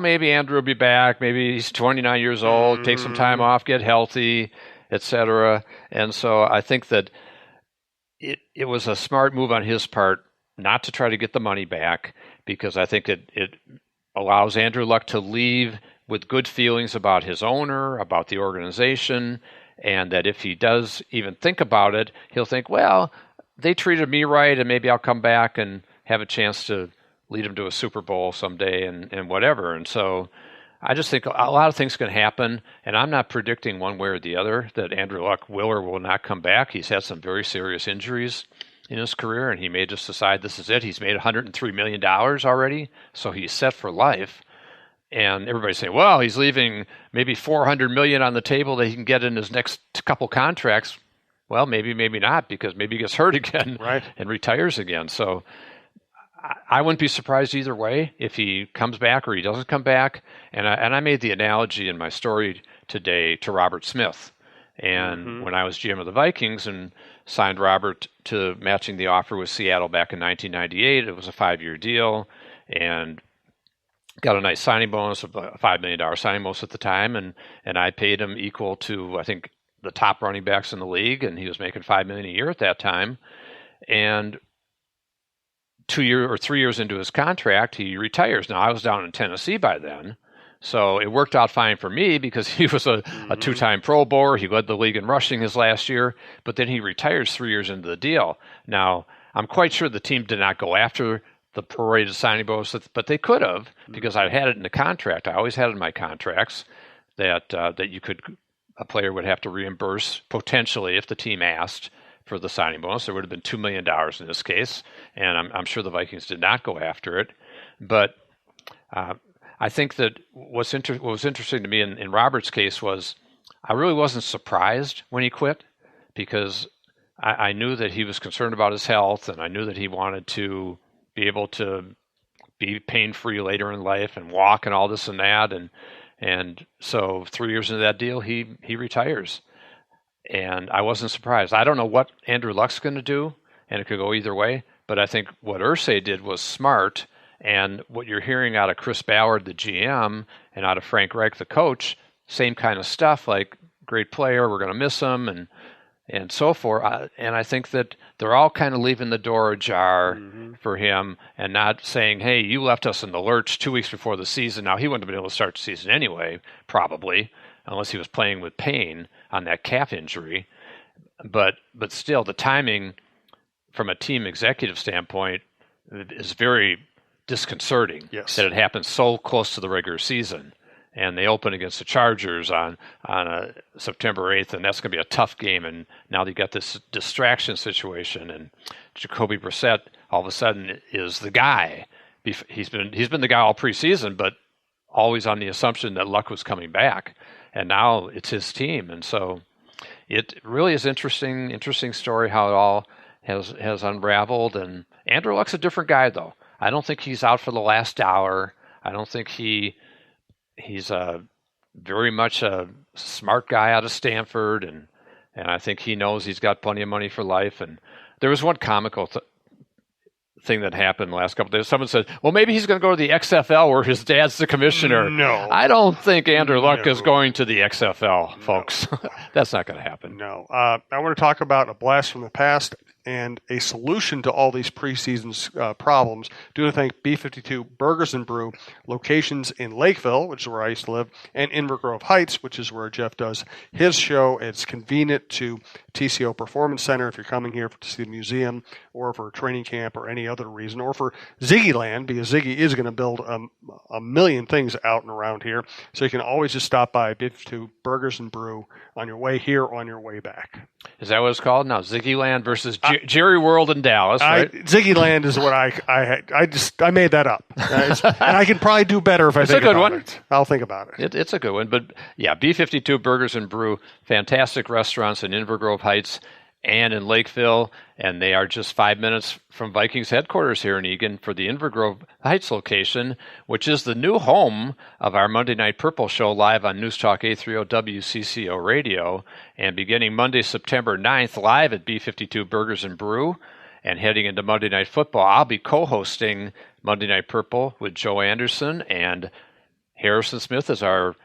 maybe Andrew will be back. Maybe he's 29 years old, take some time off, get healthy, etc. And so I think that it was a smart move on his part not to try to get the money back, because I think it allows Andrew Luck to leave with good feelings about his owner, about the organization, and that if he does even think about it, he'll think, well, they treated me right, and maybe I'll come back and have a chance to lead them to a Super Bowl someday and whatever. And so I just think a lot of things can happen, and I'm not predicting one way or the other that Andrew Luck will or will not come back. He's had some very serious injuries in his career, and he may just decide this is it. He's made $103 million already, so he's set for life. And everybody's saying, well, he's leaving maybe $400 million on the table that he can get in his next couple contracts. Well, maybe not, because maybe he gets hurt again and retires again. So I wouldn't be surprised either way if he comes back or he doesn't come back. And I made the analogy in my story today to Robert Smith. And when I was GM of the Vikings and signed Robert to matching the offer with Seattle back in 1998, it was a 5-year deal and got a nice signing bonus, a $5 million signing bonus at the time. And I paid him equal to, I think, the top running backs in the league. And he was making $5 million a year at that time. And 3 years into his contract, he retires. Now, I was down in Tennessee by then, so it worked out fine for me because he was a two-time Pro Bowler. He led the league in rushing his last year, but then he retires 3 years into the deal. Now, I'm quite sure the team did not go after the prorated signing bonus, but they could have, because I had it in the contract. I always had it in my contracts that a player would have to reimburse potentially if the team asked for the signing bonus. There would have been $2 million in this case, and I'm sure the Vikings did not go after it. But I think that what was interesting to me in Robert's case was I really wasn't surprised when he quit, because I knew that he was concerned about his health, and I knew that he wanted to be able to be pain-free later in life and walk and all this and that. And so 3 years into that deal, he retires. And I wasn't surprised. I don't know what Andrew Luck's going to do, and it could go either way. But I think what Irsay did was smart. And what you're hearing out of Chris Ballard, the GM, and out of Frank Reich, the coach, same kind of stuff, like great player, we're going to miss him, and so forth. And I think that they're all kind of leaving the door ajar for him and not saying, hey, you left us in the lurch 2 weeks before the season. Now, he wouldn't have been able to start the season anyway, probably, unless he was playing with pain on that calf injury. But still, the timing from a team executive standpoint is very disconcerting. Yes. That it happened so close to the regular season. And they open against the Chargers on September 8th, and that's going to be a tough game. And now they got this distraction situation, and Jacoby Brissett all of a sudden is the guy. He's been the guy all preseason, but always on the assumption that Luck was coming back. And now it's his team. And so it really is interesting story how it all has unraveled. And Andrew Luck's a different guy, though. I don't think he's out for the last dollar. I don't think he's very much a smart guy out of Stanford. And I think he knows he's got plenty of money for life. And there was one comical thing that happened the last couple of days. Someone said, well, maybe he's going to go to the XFL where his dad's the commissioner. No. I don't think Andrew Luck is going to the XFL, folks. That's not going to happen. No. I want to talk about a blast from the past and a solution to all these preseason problems. Do want to thank B52 Burgers and Brew, locations in Lakeville, which is where I used to live, and Inver Grove Heights, which is where Jeff does his show. It's convenient to TCO Performance Center if you're coming here to see the museum or for a training camp or any other reason, or for Ziggy Land, because Ziggy is going to build a million things out and around here. So you can always just stop by B52 Burgers and Brew on your way here or on your way back. Is that what it's called now? Ziggy Land versus Jerry World in Dallas, right? Ziggy Land is what I made that up. And I can probably do better if I think about it. I'll think about it. It's a good one. But yeah, B52 Burgers and Brew, fantastic restaurants in Inver Grove Heights and in Lakeville, and they are just 5 minutes from Vikings headquarters here in Eagan for the Inver Grove Heights location, which is the new home of our Monday Night Purple show live on News Talk 830 WCCO Radio, and beginning Monday, September 9th, live at B52 Burgers and Brew, and heading into Monday Night Football, I'll be co-hosting Monday Night Purple with Joe Anderson and Harrison Smith is our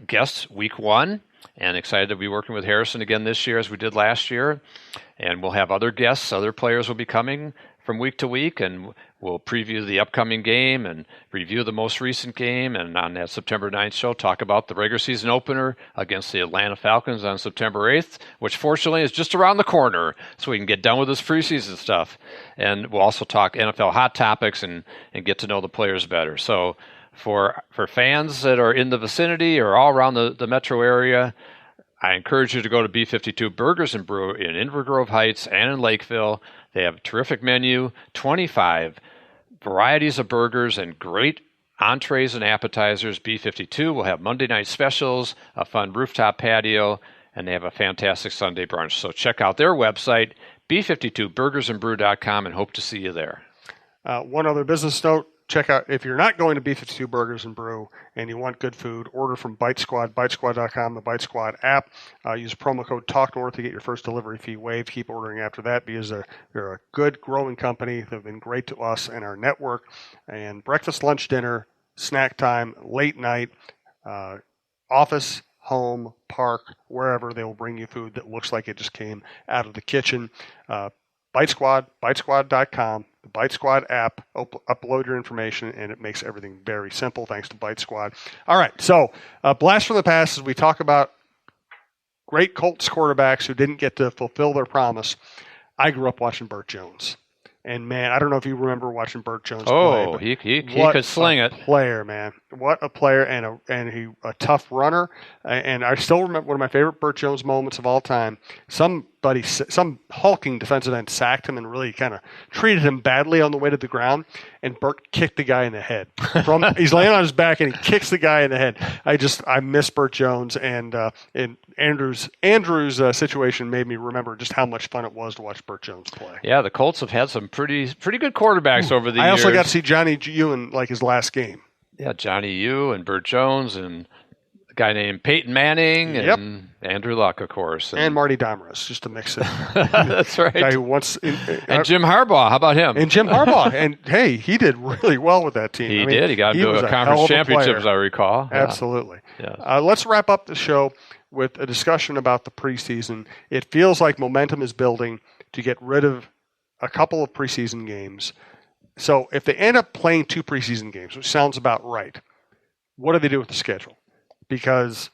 guest week 1, and excited to be working with Harrison again this year as we did last year. And we'll have other guests, other players will be coming from week to week, and we'll preview the upcoming game and review the most recent game. And on that September 9th show, talk about the regular season opener against the Atlanta Falcons on September 8th, which fortunately is just around the corner, so we can get done with this preseason stuff. And we'll also talk NFL hot topics and get to know the players better. So for fans that are in the vicinity or all around the metro area, I encourage you to go to B52 Burgers and Brew in Inver Grove Heights and in Lakeville. They have a terrific menu, 25 varieties of burgers and great entrees and appetizers. B52 will have Monday night specials, a fun rooftop patio, and they have a fantastic Sunday brunch. So check out their website, b52burgersandbrew.com, and hope to see you there. One other business note. Check out, if you're not going to B52 Burgers and Brew and you want good food, order from Bite Squad, bitesquad.com, the Bite Squad app. Use promo code TalkNorth to get your first delivery fee waived. Keep ordering after that because they're a good, growing company. They've been great to us and our network. And breakfast, lunch, dinner, snack time, late night, office, home, park, wherever, they will bring you food that looks like it just came out of the kitchen. Bite Squad, bitesquad.com, the Bite Squad app. Upload your information, and it makes everything very simple thanks to Bite Squad. All right, so blast from the past as we talk about great Colts quarterbacks who didn't get to fulfill their promise. I grew up watching Burt Jones. And, man, I don't know if you remember watching Burt Jones play. Oh, he could sling it. Player, man. What a player, and a tough runner. And I still remember one of my favorite Burt Jones moments of all time. Some hulking defensive end sacked him and really kind of treated him badly on the way to the ground, and Burt kicked the guy in the head. He's laying on his back, and he kicks the guy in the head. I miss Burt Jones, and Andrew's situation made me remember just how much fun it was to watch Burt Jones play. Yeah, the Colts have had some pretty good quarterbacks over the years. I also got to see Johnny Ewan like his last game. Yeah, Johnny U and Burt Jones and a guy named Peyton Manning and Andrew Luck, of course. And Marty Domrus, just to mix it. That's right. Guy who and Jim Harbaugh, how about him? And Jim Harbaugh. And, hey, he did really well with that team. He did. He got into a conference championship, as I recall. Absolutely. Yeah. Let's wrap up the show with a discussion about the preseason. It feels like momentum is building to get rid of a couple of preseason games. So if they end up playing 2 preseason games, which sounds about right, what do they do with the schedule? Because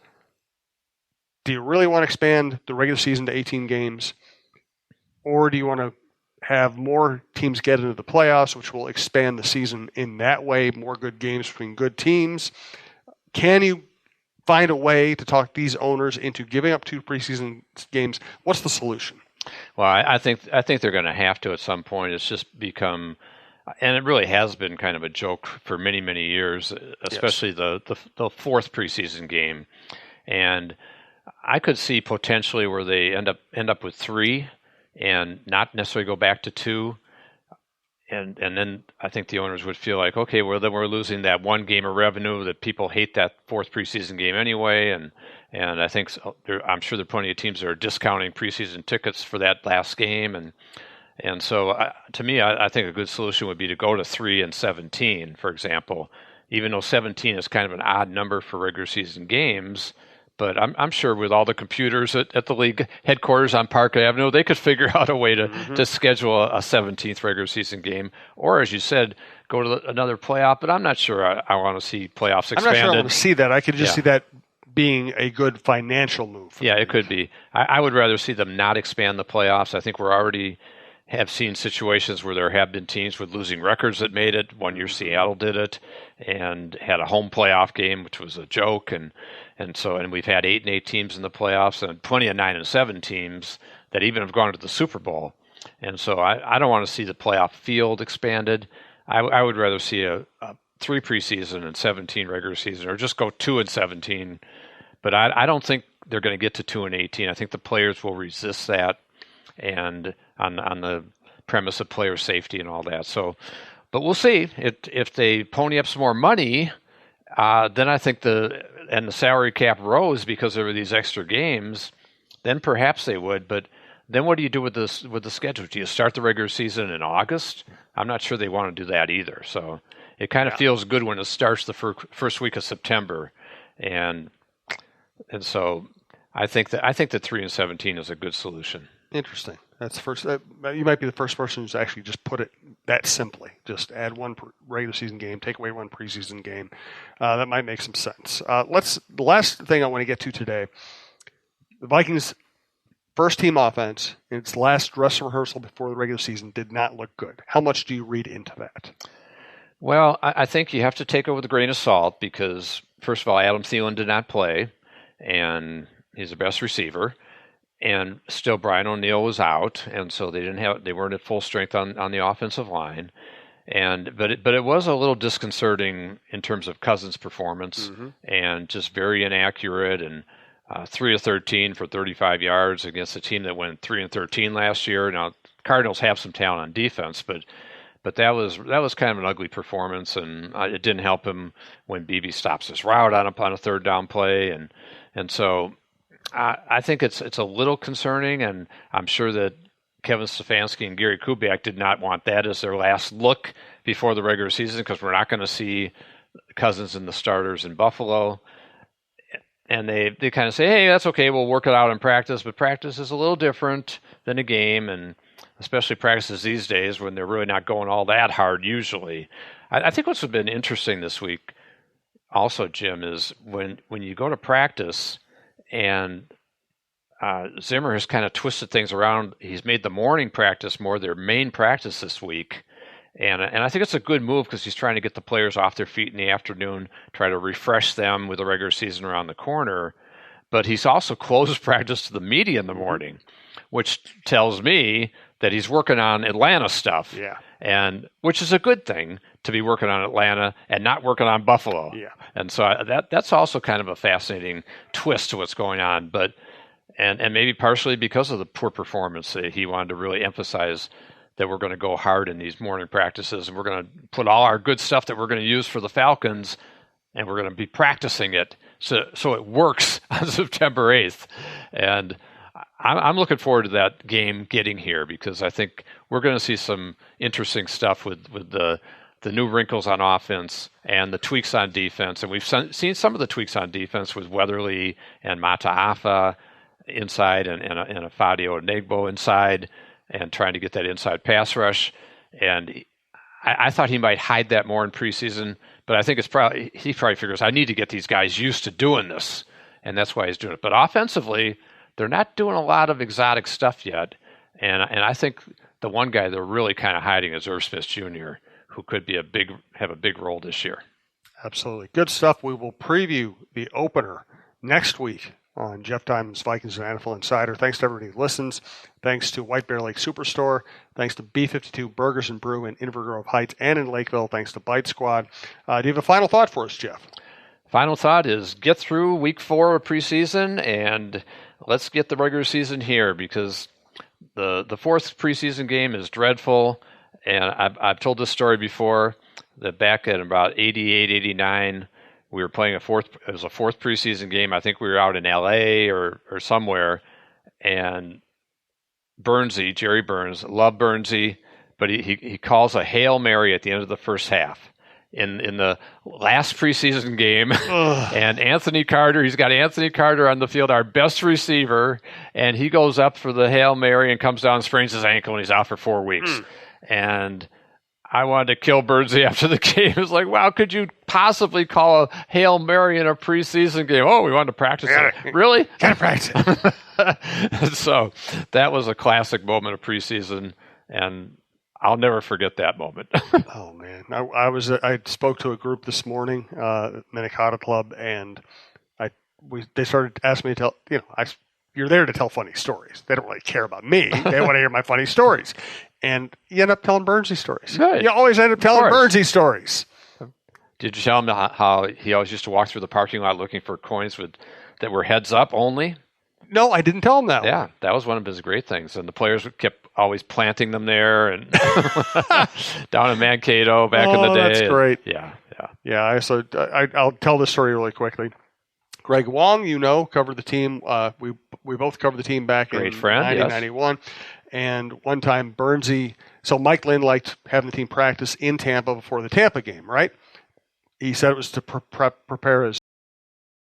do you really want to expand the regular season to 18 games? Or do you want to have more teams get into the playoffs, which will expand the season in that way, more good games between good teams? Can you find a way to talk these owners into giving up 2 preseason games? What's the solution? Well, I think they're going to have to at some point. It's just become, and it really has been kind of a joke for many, many years, especially the 4th preseason game. And I could see potentially where they end up with 3 and not necessarily go back to 2. And then I think the owners would feel like, okay, well, then we're losing that one game of revenue that people hate that 4th preseason game anyway. And I think I'm sure there are plenty of teams that are discounting preseason tickets for that last game. And so to me, I think a good solution would be to go to 3 and 17, for example, even though 17 is kind of an odd number for regular season games. But I'm sure with all the computers at the league headquarters on Park Avenue, they could figure out a way to schedule a 17th regular season game. Or, as you said, go to another playoff. But I'm not sure I want to see playoffs expanded. I'm not sure I want to see that. I could just see that being a good financial move. Yeah, it could be. I would rather see them not expand the playoffs. I think we're already have seen situations where there have been teams with losing records that made it. One year Seattle did it and had a home playoff game, which was a joke. And we've had 8-8 teams in the playoffs and plenty of 9-7 teams that even have gone to the Super Bowl. And so I don't want to see the playoff field expanded. I would rather see a 3 preseason and 17 regular season, or just go 2 and 17. But I don't think they're going to get to 2 and 18. I think the players will resist that, and on the premise of player safety and all that. So, but we'll see. If they pony up some more money, then I think the salary cap rose because there were these extra games, then perhaps they would. But then what do you do with the schedule? Do you start the regular season in August? I'm not sure they want to do that either. So It kind of feels good when it starts the first week of September, and so I think that 3-17 is a good solution. Interesting. That's the first. You might be the first person who's actually just put it that simply. Just add one regular season game, take away one preseason game. That might make some sense. The last thing I want to get to today, the Vikings' first team offense in its last dress rehearsal before the regular season did not look good. How much do you read into that? Well, I think you have to take it with a grain of salt because, first of all, Adam Thielen did not play, and he's the best receiver. And still, Brian O'Neill was out, and so they weren't at full strength on the offensive line. But it was a little disconcerting in terms of Cousins' performance, and just very inaccurate. And 3 of 13 for 35 yards against a team that went 3 and 13 last year. Now, Cardinals have some talent on defense, but that was kind of an ugly performance, and it didn't help him when Beebe stops his route on a third down play, and so. I think it's a little concerning, and I'm sure that Kevin Stefanski and Gary Kubiak did not want that as their last look before the regular season because we're not going to see Cousins and the starters in Buffalo. And they kind of say, hey, that's okay, we'll work it out in practice, but practice is a little different than a game, and especially practices these days when they're really not going all that hard usually. I think what's been interesting this week also, Jim, is when you go to practice – and Zimmer has kind of twisted things around. He's made the morning practice more their main practice this week. And I think it's a good move because he's trying to get the players off their feet in the afternoon, try to refresh them with the regular season around the corner. But he's also closed practice to the media in the morning, which tells me that he's working on Atlanta stuff. Yeah. And which is a good thing to be working on Atlanta and not working on Buffalo. Yeah. And so that's also kind of a fascinating twist to what's going on. But and maybe partially because of the poor performance, he wanted to really emphasize that we're going to go hard in these morning practices and we're going to put all our good stuff that we're going to use for the Falcons and we're going to be practicing it so it works on September 8th. And I'm looking forward to that game getting here because I think we're going to see some interesting stuff with the new wrinkles on offense and the tweaks on defense. And we've seen some of the tweaks on defense with Weatherly and Mataafa inside and a Fadio Negbo inside and trying to get that inside pass rush. And I thought he might hide that more in preseason, but I think he probably figures I need to get these guys used to doing this, and that's why he's doing it. But offensively, they're not doing a lot of exotic stuff yet, and I think the one guy they're really kind of hiding is Irv Smith Jr., who could be have a big role this year. Absolutely. Good stuff. We will preview the opener next week on Jeff Diamond's Vikings and NFL Insider. Thanks to everybody who listens. Thanks to White Bear Lake Superstore. Thanks to B52 Burgers and Brew in Inver Grove Heights and in Lakeville. Thanks to Bite Squad. Do you have a final thought for us, Jeff? Final thought is get through week 4 of preseason and let's get the regular season here because the fourth preseason game is dreadful. And I've told this story before that back at about 88, 89, we were playing it was a fourth preseason game. I think we were out in LA or somewhere. And Jerry Burns, love Burnsy, but he calls a Hail Mary at the end of the first half in the last preseason game. And Anthony Carter, he's got Anthony Carter on the field, our best receiver, and he goes up for the Hail Mary and comes down, sprains his ankle, and he's out for 4 weeks. And I wanted to kill Birdsey after the game. It was like, wow, could you possibly call a Hail Mary in a preseason game? Oh, we wanted to practice it. Really? Gotta practice it. So that was a classic moment of preseason, and I'll never forget that moment. Oh, man. I spoke to a group this morning, Minnetonka Club, and they started asking me to tell, you're there to tell funny stories. They don't really care about me. They want to hear my funny stories. And you end up telling Burnsy stories. Good. You always end up telling Burnsy stories. Did you tell him how he always used to walk through the parking lot looking for coins that were heads up only? No, I didn't tell him that. Yeah, that was one of his great things. And the players kept always planting them there and down in Mankato back in the day. That's great. Yeah. So I'll tell this story really quickly. Greg Wong, covered the team. We both covered the team back in 1991. And one time, Bernsey, so Mike Lynn liked having the team practice in Tampa before the Tampa game, right? He said it was to prepare his